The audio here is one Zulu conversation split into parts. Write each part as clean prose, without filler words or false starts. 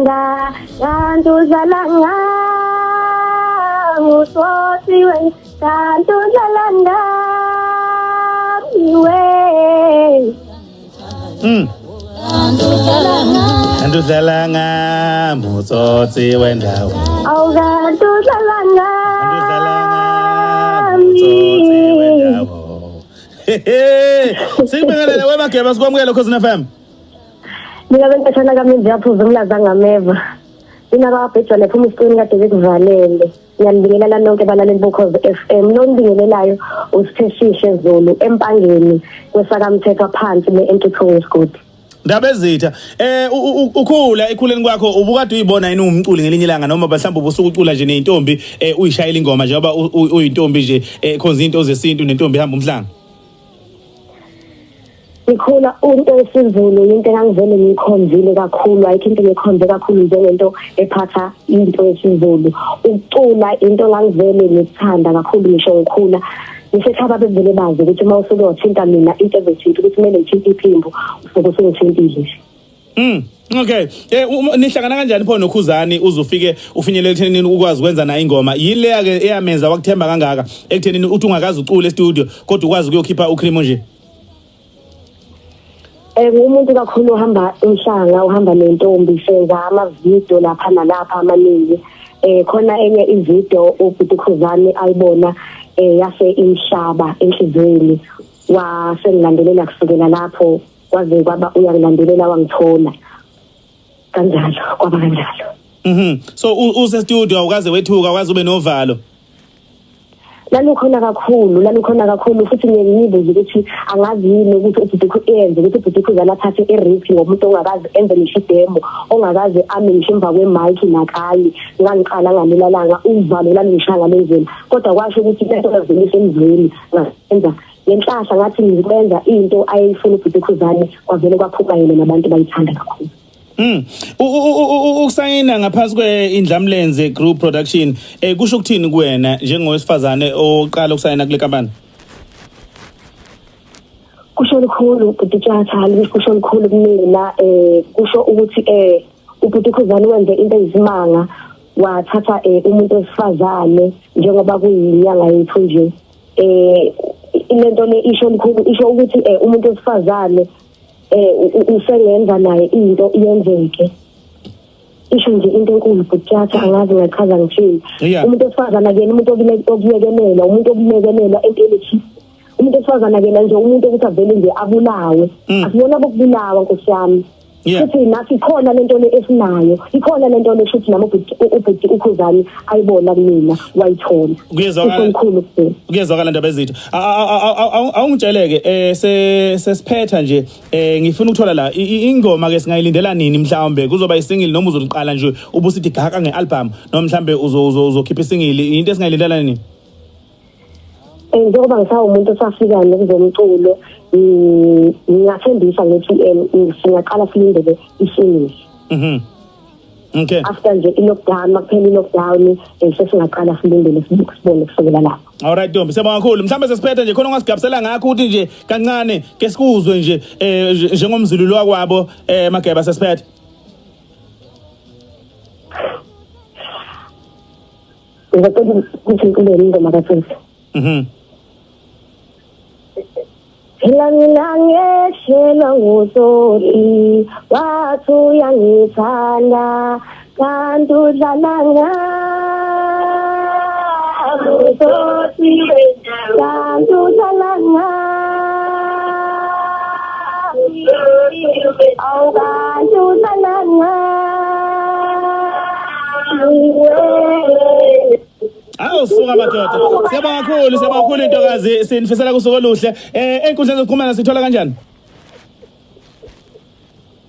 uzalanga kanti uzalanga ngutsotsi wena kanti uzalanga iwe kanti udlalanga ngutsotsi wendawo awukanti uzalanga ngutsotsi wendawo sikubingelele wemageba sikwamukele kukhozi FM. mina bengithanda kamnandi yaphuza umlaza ngameva mina babhejwa lapho umusicini kade bekuvalele ngiyalibingelela nonke balaleli bokhozi FM nonibingelelayo uSphesihle Zulu empangeni kwesakamthethwa phansi neentuthuko wesigodi Ndaba ezitha ukhula ekhuleni kwakho ubukade uyibona yini umculi ngelinye ilanga noma mhlawumbe ubusuku ucula nje nezintombi uyishayela ingoma njengoba uyintombi nje khonza into zesintu nentombi ihamba umhlanga Ikhula into yesiZulu into engangivele ngikhonzile kakhulu ayikho into ngikhonze kakhulu njengento ephatha into yesiZulu ukucula into engangivele ngithanda kakhulu ngisho ngikhula ngisekhaba bevele bazi ukuthi uma usuke wathinta mina into ezothinta ukuthi kumele ngithinta iphimbo usuke usungithintile Okay nihlangana kanjani pho nokhuzani uzofike ufinyelele ethenini ukwazi ukwenza na ingoma yile yake eyamenza wakuthemba kangaka ekuthenini uthi ungakazi ucula e-studio kodwa ukwazi ukuyokhipha uCremo nje umuntu kakhulu uhamba umhlanga uhamba nentombi senza ama-video lapha nalapha amaningi khona enye i-video ukhuzani ayibona yase imhlaba enhlizweni wasengilandelela kusukela lapho kwaze kwaba uyangilandelela wangithola kanjalo kwaba kanjalo so use studio awukaze wethuka wazi ube novalo lalukhona kakhulu futhi ngiyibuza ukuthi angazi yini ukuthi enze ukuthi ukhuzani athathe i-risk ngomuntu ongakazi enze ngisho demo ongakazi ame ngisho emva kwemic nakayi ngangiqala ngalilalanga uvalo lalishanga lezweni kodwa kwasho ukuthi lento lazilisa emzweni ngasenza lenhlahla ngathi ngikwenza into ayifuna ukhuzani kwavele kwaphuma yena nabantu bayithanda kakhulu ukusayina ngaphansi kweindlamlenze group production kusho ukuthini kuwena njengowesifazane oqala ukusayina kule kampani kusho likhulu kutitshatha kusho likhulu kumina kusho ukuthi ukhuzani wenze into eyisimanga wathatha umuntu wesifazane njengoba kuyinyanga yethu nje lento le isho likhulu isho ukuthi umuntu wesifazane usengenza naye into iyenzeke isho nje into enkulu kuthatha angazi ngachaza ngithini umuntu osifazana kena umuntu okuyekelela umuntu okuyekelela empeleni umuntu osifazana kena nje umuntu ukuthi avele nje abulawe asibona bokubulawa Nkosi yami futhi nathi khona lento le esinayo ikhona lento le futhi nami ubhuti ukhuzani ayibona kumina wayithola kuyezwakala ndaba ezitha awungitsheleke sesiphetha nje ngifuna ukuthola la ingoma ke singayilindela nini mhlawumbe kuzoba isingle noma uzoqala nje ubusithi gaka ngealbum noma mhlawumbe uzokhipha isingle into esingayilindela nini njengoba ngisawumuntu osafika ngezomculo ngiyathembisa ngithi singaqala silindele isingle okay after nje i-lockdown makuphela i-lockdown sesingaqala silindele sibone kusukela lapho alright Ntombi siyabonga kakhulu mhlawumbe sesiphethe nje khona ongasigabisela ngakho uthi nje kancane ke sikuzwe nje njengomzulu wakwabo Mageba sesiphethe ngicela ukuthi ngicele ingoma kaThixo Ngeshelwa ngutsotsi wathi uyangithanda kanti udlalanga ngutsotsi kanti udlalanga awukanti udlalanga Suka madoda siyabonga kakhulu intokazi sinifisela kusuku oluhle enkundleni zokuxhumana sithola kanjani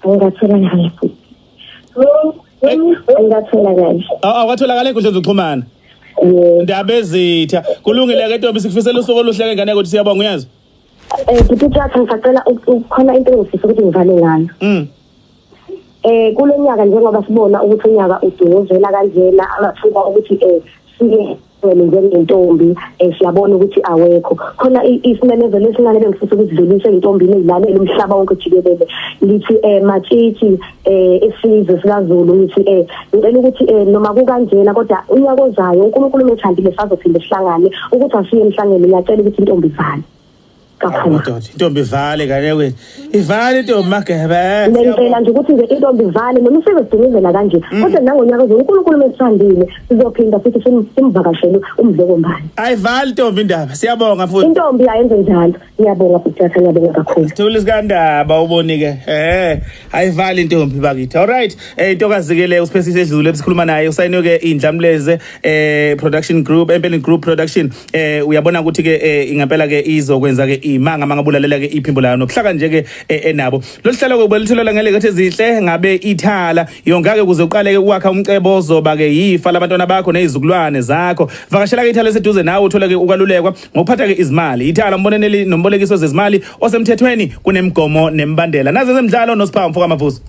Ngathola kahle awatholakala enkundleni zokuxhumana ndaba ezitha kulungile ke Ntombi sikufisela usuku oluhle ke ngane ukuthi siyabonga uyazi Ngithatha ngisacela ukukhona into engifisa ukuthi ngivale ngayo kulonyaka njengoba sibona ukuthi unyaka udunguzela kanjena abathuka ukuthi siye wena njengentombi siyabona ukuthi awekho khona isimemezelo esincane bengifisa ukudlulisa intombini ezilalela umhlaba wonke jikelele lithi matshitshi esizwe sikaZulu lithi ngicela ukuthi noma kukanjena kodwa unyaka ozayo uNkulunkulu umthandile sazophinde sihlangane ukuthi asiye emhlangeni ngiyacela ukuthi intombi ivale kakhulu intombi ivale kanye wena ivale intombi magebe ngicela nje ukuthi nje intombi ivale noma isebedingizela kanje kodwa nangonyaka uNkulunkulu umthandile sizophinda futhi simvakashele umdleko mbani ayivale intombi indaba siyabonga futhi intombi ayenze njalo ngiyabonga futhi ngiyabonga kakhulu Sithule sikandaba uboni ke ayivale intombi bakithi alright intokazi ke le uSphesihle Zulu esikhuluma naye usayinwe ke indlamleze production group empeleni group production uyabona ukuthi ke ingempela ke izokwenza ke imanga mangabulalela ke iphimbo layo nokuhlaka nje ke enabo losihlalo ke belitholela ngelekethe ezihle ngabe ithala yonga ke kuze uqale ke ukwakha umcebo ozoba ke yifa labantwana bakho nezizukulwane zakho vakashela ke ithala eseduze nawe uthola ke ukalulekwa ngokuphatha ke izimali ithala umboneneli nombolekiso zezimali osemthethweni kunemigomo nembandela nazo zemidlalo noSiphawu mfoka Mavuso